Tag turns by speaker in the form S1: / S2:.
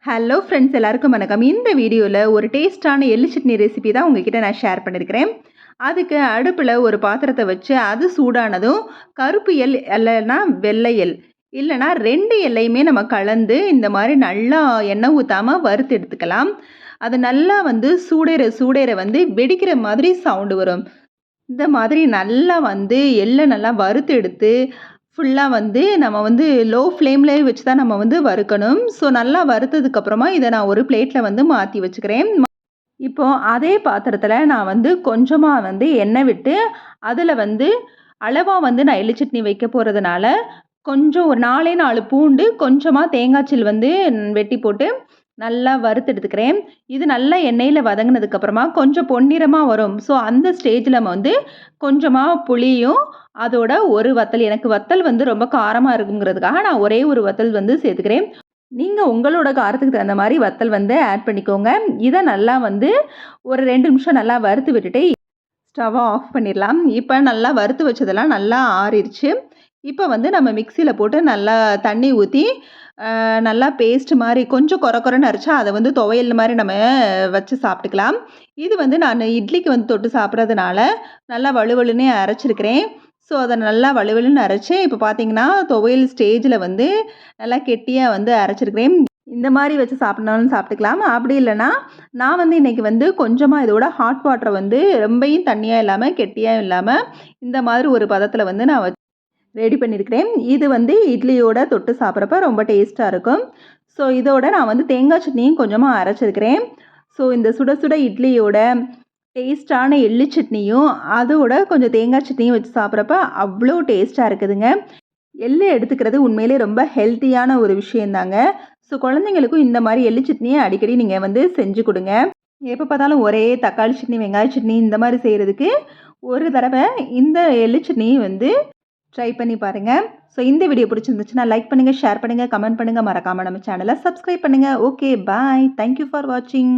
S1: Hello friends, எல்லாருக்கும் வணக்கம். இந்த வீடியோவில் ஒரு டேஸ்டான எள்ளு சட்னி ரெசிபி தான் உங்ககிட்ட நான் ஷேர் பண்ணியிருக்கிறேன். அதுக்கு அடுப்பில் ஒரு பாத்திரத்தை வச்சு அது சூடானதும் கருப்பு எள் இல்லைன்னா வெள்ளை எள் இல்லைன்னா 2 எல்லையுமே நம்ம கலந்து இந்த மாதிரி நல்லா எண்ணெய் ஊற்றாமல் வறுத்து எடுத்துக்கலாம். அது நல்லா சூடேற சூடேற வெடிக்கிற மாதிரி சவுண்டு வரும். இந்த மாதிரி நல்லா எள்ளை நல்லா வறுத்து எடுத்து ஃபுல்லாக நம்ம லோ ஃப்ளேம்லேயே வச்சு தான் நம்ம வறுக்கணும். ஸோ நல்லா வறுத்ததுக்கப்புறமா இதை நான் ஒரு பிளேட்டில் மாற்றி வச்சுக்கிறேன். இப்போ அதே பாத்திரத்தில் நான் கொஞ்சமாக எண்ணெய் விட்டு அதில் அளவாக நான் எள்ளு சட்னி வைக்க போகிறதுனால கொஞ்சம் ஒரு 4 பூண்டு, கொஞ்சமாக தேங்காய் சில் வெட்டி போட்டு நல்லா வறுத்து எடுத்துக்கிறேன். இது நல்லா எண்ணெயில் வதங்கினதுக்கப்புறமா கொஞ்சம் பொன்னிறமாக வரும். ஸோ அந்த ஸ்டேஜில் நம்ம கொஞ்சமாக புளியும் அதோட ஒரு வத்தல், எனக்கு வத்தல் ரொம்ப காரமாக இருக்குங்கிறதுக்காக நான் ஒரே ஒரு வத்தல் சேர்த்துக்கிறேன். நீங்கள் உங்களோட காரத்துக்கு தகுந்த மாதிரி வத்தல் ஆட் பண்ணிக்கோங்க. இதை நல்லா ஒரு 2 நிமிஷம் நல்லா வறுத்து விட்டுட்டு ஸ்டவ்வை ஆஃப் பண்ணிடலாம். இப்போ நல்லா வறுத்து வச்சதெல்லாம் நல்லா ஆறிடுச்சு. இப்போ நம்ம மிக்சியில் போட்டு நல்லா தண்ணி ஊற்றி நல்லா பேஸ்ட் மாதிரி கொஞ்சம் கொரன்னு அரைச்சா அதை துவையல் மாதிரி நம்ம வச்சு சாப்பிட்டுக்கலாம். இது நான் இட்லிக்கு தொட்டு சாப்பிட்றதுனால நல்லா வலுவலுன்னே அரைச்சிருக்கிறேன். ஸோ அதை நல்லா வலுவலுன்னு அரைச்சி இப்போ பார்த்தீங்கன்னா துவையல் ஸ்டேஜில் நல்லா கெட்டியாக அரைச்சிருக்கிறேன். இந்த மாதிரி வச்சு சாப்பிட்னாலும் சாப்பிட்டுக்கலாம். அப்படி இல்லைன்னா நான் இன்றைக்கி கொஞ்சமாக இதோட ஹாட் வாட்டரை ரொம்பையும் தண்ணியாக இல்லாமல் கெட்டியாக இல்லாமல் இந்த மாதிரி ஒரு பதத்தில் நான் ரெடி பண்ணியிருக்கிறேன். இது இட்லியோட தொட்டு சாப்பிட்றப்ப ரொம்ப டேஸ்ட்டாக இருக்கும். ஸோ இதோட நான் தேங்காய் சட்னியும் கொஞ்சமாக அரைச்சிருக்கிறேன். ஸோ இந்த சுட சுட இட்லியோட டேஸ்டான எள்ளு சட்னியும் அதோட கொஞ்சம் தேங்காய் சட்னியும் வச்சு சாப்பிட்றப்ப அவ்வளோ டேஸ்ட்டாக இருக்குதுங்க. எள்ளு எடுத்துக்கிறது உண்மையிலே ரொம்ப ஹெல்த்தியான ஒரு விஷயந்தாங்க. ஸோ குழந்தைங்களுக்கும் இந்த மாதிரி எள்ளு சட்னியை அடிக்கடி நீங்கள் செஞ்சு கொடுங்க. எப்போ பார்த்தாலும் ஒரே தக்காளி சட்னி, வெங்காய சட்னி இந்த மாதிரி செய்கிறதுக்கு ஒரு தடவை இந்த எள்ளு சட்னியை ட்ரை பண்ணி பாருங்கள். ஸோ இந்த வீடியோ பிடிச்சிருந்துச்சுன்னா லைக் பண்ணுங்கள், ஷேர் பண்ணுங்கள், கமெண்ட் பண்ணுங்கள். மறக்காமல் நம்ம சேனலை சப்ஸ்கிரைப் பண்ணுங்கள். Okay, bye. தேங்க்யூ ஃபார் வாட்சிங்.